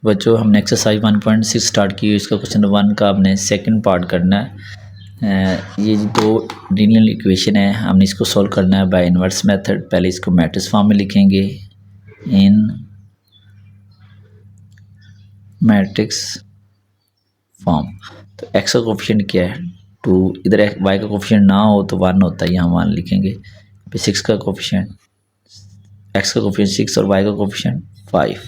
बच्चों हमने exercise 1.6 start की। इसका क्वेश्चन 1 का हमने सेकंड पार्ट करना है। ये दो लीनियर इक्वेशन है, हमने इसको सॉल्व करना है बाय इनवर्स मेथड। पहले इसको मैट्रिक्स फॉर्म में लिखेंगे, इन मैट्रिक्स फॉर्म। तो एक्स का कोफिशिएंट क्या है 2, इधर वाई का कोफिशिएंट ना हो तो 1 होता है, यहाँ 1 लिखेंगे। फिर 6 का कोफिशिएंट, एक्स का कोफिशिएंट 6 और वाई का कोफिशिएंट 5,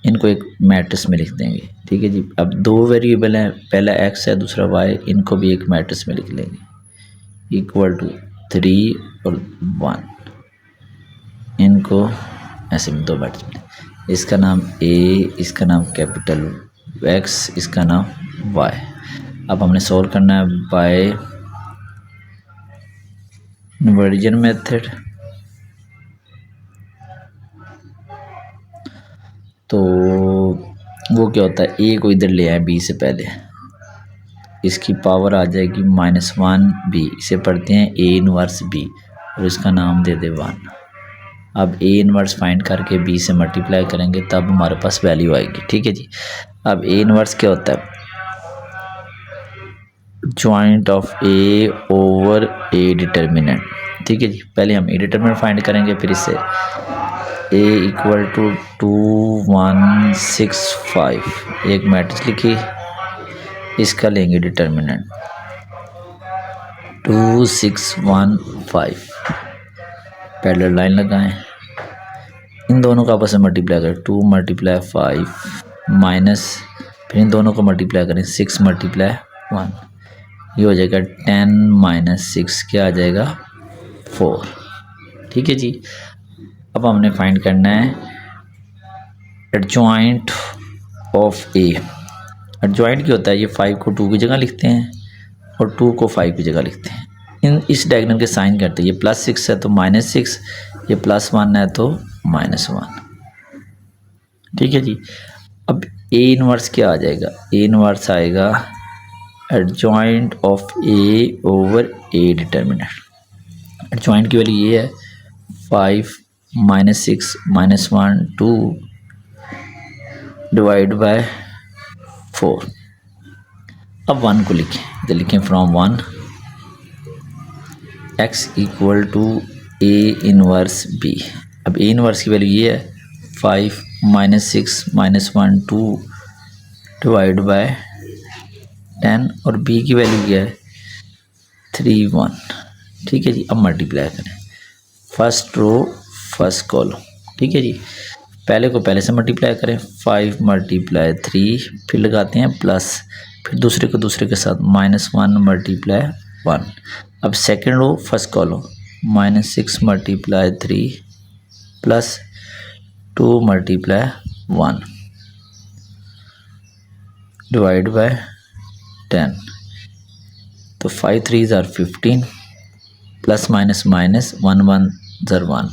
इनको एक मैट्रिक्स में लिख देंगे। ठीक है जी। अब दो वेरिएबल हैं, पहला एक्स है दूसरा वाई, इनको भी एक मैट्रिक्स में लिख लेंगे इक्वल टू 3 और 1, इनको ऐसे में दो मैट्रिक्स में। इसका नाम ए, इसका नाम कैपिटल एक्स, इसका नाम वाई। अब हमने सॉल्व करना है बाय इन्वर्जन मेथड। तो वो क्या होता है, ए को इधर ले आए बी से पहले, इसकी पावर आ जाएगी -1 बी, इसे पढ़ते हैं ए इनवर्स बी और इसका नाम दे दे 1। अब ए इनवर्स फाइंड करके बी से मल्टीप्लाई करेंगे तब हमारे पास वैल्यू आएगी। ठीक है जी। अब ए इनवर्स क्या होता है, joint of A over A determinant. ठीक है जी। पहले हम ए डिटर्मिनेंट फाइंड करेंगे, फिर इससे ए इक्वल टू 2 1 6 5 एक मैट्रिक्स लिखी, इसका लेंगे डिटर्मिनेंट 2 6 1 5, पैरेलल लाइन लगाएं, इन दोनों का आपस में मल्टीप्लाई करें 2 × 5 माइनस, फिर इन दोनों को मल्टीप्लाई करें 6 × 1, ये हो जाएगा 10 - 6 क्या आ जाएगा 4। ठीक है जी। अब हमने फाइंड करना है एडजॉइंट ऑफ ए। एडजॉइंट क्या होता है, ये 5 को 2 की जगह लिखते हैं और 2 को 5 की जगह लिखते हैं। इस डायग्राम के साइन करते हैं, ये +6 है तो -6, ये +1 है तो -1। ठीक है जी। अब ए इनवर्स क्या आ जाएगा, ए इनवर्स आएगा adjoint of A over A determinant. Adjoint की वैल्यू ये है 5 - 6 -1 2 डिवाइड बाय 4। अब 1 को लिखें, तो लिखें from 1 x equal to A inverse B. अब ए इनवर्स की वैल्यू ये है 5 - 6 -1 2 डिवाइड बाय 10 और b की वैल्यू क्या है 3 1। ठीक है जी। अब मल्टीप्लाई करें, फर्स्ट रो फर्स्ट कॉलम। ठीक है जी। पहले को पहले से मल्टीप्लाई करें 5 × 3, फिर लगाते हैं प्लस, फिर दूसरे को दूसरे के साथ -1 × 1। अब second row first column -6 × 3 plus 2 × 1 divide by 10। तो 5 3s are 15 plus minus minus 1 1 ज़र 1,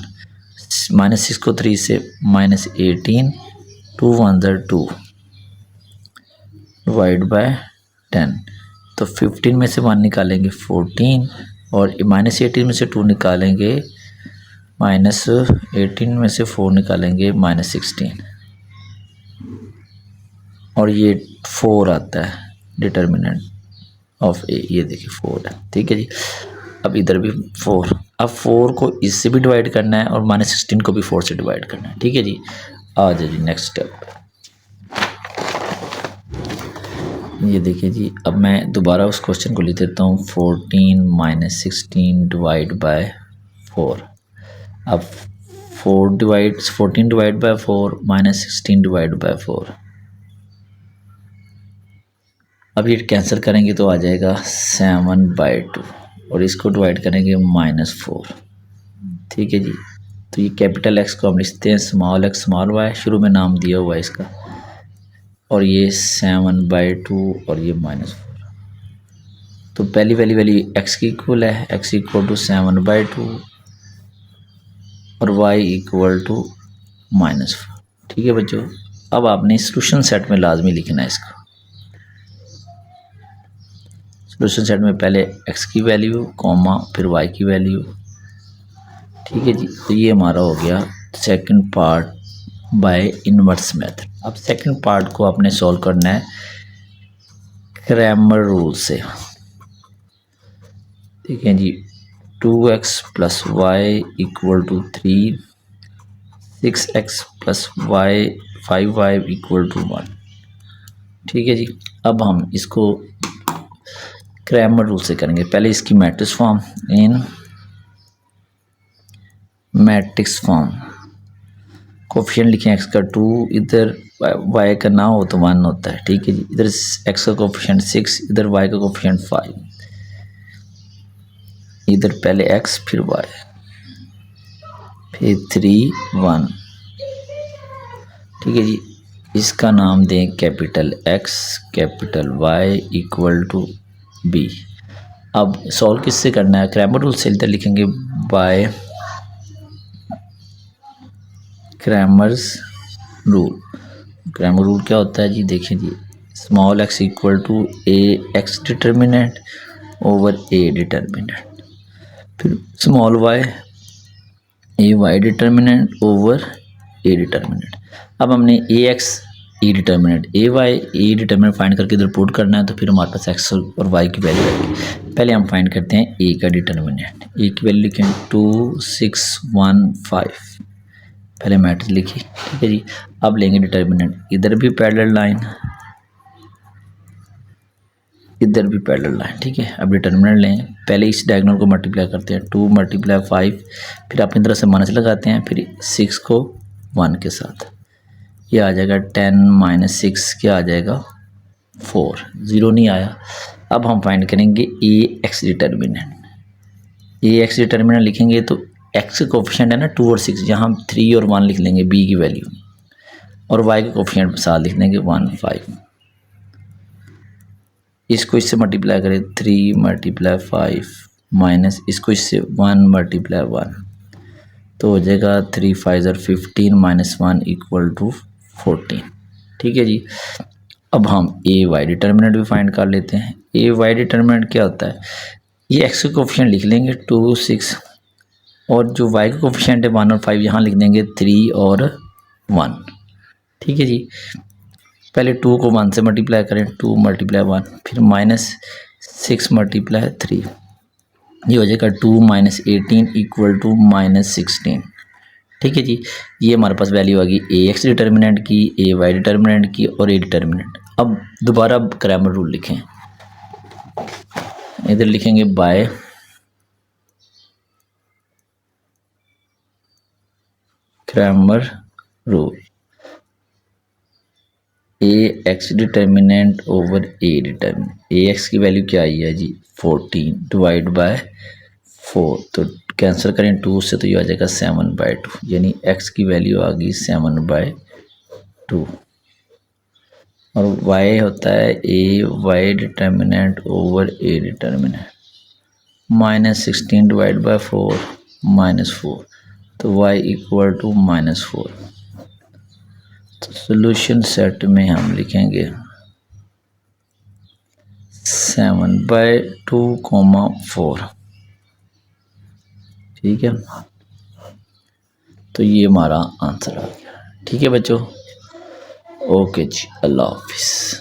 -6 को 3 से -18 2 1 ज़र 2 डिवाइड बाय 10। तो 15 में से 1 निकालेंगे 14 और -18 में से 2 निकालेंगे -18 में से 4 निकालेंगे -16 और ये 4 आता है डिटर्मिनेंट ऑफ ए। ये देखिए 4 है। ठीक है जी। अब इधर भी 4, अब 4 को इससे भी डिवाइड करना है और -16 को भी 4 से डिवाइड करना है। ठीक है जी। आ जाए जी नेक्स्ट स्टेप। ये देखिए जी, अब मैं दोबारा उस क्वेश्चन को लिख देता हूँ 14 - 16 डिवाइड बाय 4। अब 14 डिवाइड बाय 4 -16 डिवाइड बाय 4। अब ये कैंसिल करेंगे तो आ जाएगा 7/2 और इसको डिवाइड करेंगे -4। ठीक है जी। तो ये कैपिटल एक्स को हम लिखते हैं स्मॉल एक्स स्मॉल वाई, शुरू में नाम दिया हुआ है इसका, और ये 7/2 और ये -4। तो पहली वैल्यू एक्स की इक्वल है, x इक्वल टू 7/2 और y इक्वल टू -4। ठीक है बच्चों। अब आपने सोल्यूशन सेट में लाजमी लिखना है इसको। सोल्यूशन सेट में पहले x की वैल्यू कॉमा फिर y की वैल्यू। ठीक है जी। तो ये हमारा हो गया second part by inverse method. अब सेकंड पार्ट को आपने सॉल्व करना है क्रैमर रूल से। ठीक है जी, 2x plus Y equal to 3, 6x plus Y 5y equal to 1। ठीक है जी, अब हम इसको क्रैमर रूल से करेंगे। पहले इसकी मैट्रिक्स फॉर्म, इन मैट्रिक्स फॉर्म कोफिशिएंट लिखें x का 2, इधर y का ना हो तो 1 होता है। ठीक है जी, इधर x का कोफिशिएंट 6, इधर y का कोफिशिएंट 5, इधर पहले x फिर y फिर 3 1। ठीक है जी, इसका नाम दें capital X capital Y equal to B। अब सॉल्व किससे करना है? क्रैमर रूल से। इधर लिखेंगे by Cramer's rule. Cramer rule क्या होता है जी? देखिए जी, small x equal to A X determinant over A determinant, फिर small y A Y determinant over A determinant. अब हमने A X E determinant A Y E determinant find करके इधर पुट करना है, तो फिर हमारे पास एक्स और वाई की वैल्यू आएगी। पहले हम फाइंड करते हैं ए का डिटर्मिनेंट। ए की वैल्यू लिखें 2 6 1 5, पहले मैट्रिक्स लिखी। ठीक है जी, अब लेंगे डिटर्मिनेंट, इधर भी पैरेलल लाइन इधर भी पैरेलल लाइन। ठीक है, अब डिटर्मिनेंट लें, पहले इस डायगोनल को मल्टीप्लाई करते हैं, 2 मल्टीप्लाई 5, फिर अपनी तरफ से माइनस लगाते हैं, फिर 6 को 1 के साथ, ये आ जाएगा 10 माइनस 6 क्या आ जाएगा 4, 0 नहीं आया। अब हम फाइंड करेंगे ए X determinant. A X determinant लिखेंगे तो एक्स का कोफिशिएंट है ना 2 और 6, यहाँ हम 3 और 1 लिख लेंगे बी की वैल्यू, और वाई का कोफिशिएंट साथ लिख लेंगे 1 5। इसको इससे मल्टीप्लाई करें 3 मल्टीप्लाई 5 माइनस इसको इससे 1 मल्टीप्लाई 1, तो हो जाएगा 3 5 15 माइनस 1 इक्वल टू 14। ठीक है जी, अब हम ए वाई डिटर्मिनेंट भी फाइंड कर लेते हैं। ए वाई डिटर्मिनेंट क्या होता है? ये एक्स का कोफिशिएंट लिख लेंगे 2 6, और जो वाई का कोफिशिएंट है 1 और 5 यहाँ लिख देंगे 3 और 1। ठीक है जी, पहले 2 को 1 से मल्टीप्लाई करें, 2 मल्टीप्लाई 1, फिर माइनस 6 मल्टीप्लाई 3, ये हो जाएगा 2 माइनस 18 इक्वल टू माइनस 16। ठीक है जी, ये हमारे पास वैल्यू आ गई ए एक्स डिटर्मिनेंट की, ए वाई डिटर्मिनेंट की और ए डिटर्मिनेंट। अब दोबारा क्रैमर रूल लिखें, इधर लिखेंगे by Cramer rule. A X determinant over A determinant, A X की वैल्यू क्या आई है जी 14 डिवाइड बाय 4, तो कैंसिल करें 2 से तो ये आ जाएगा 7/2, यानी एक्स की वैल्यू आ गई 7/2। और y होता है A Y determinant over A determinant, -16 divide by 4 -4, तो y इक्वल टू -4। तो सोल्यूशन सेट में हम लिखेंगे 7/2, 4। ठीक है, तो ये हमारा आंसर आ गया। ठीक है बच्चों, ओके जी, अल्लाह हाफिज़।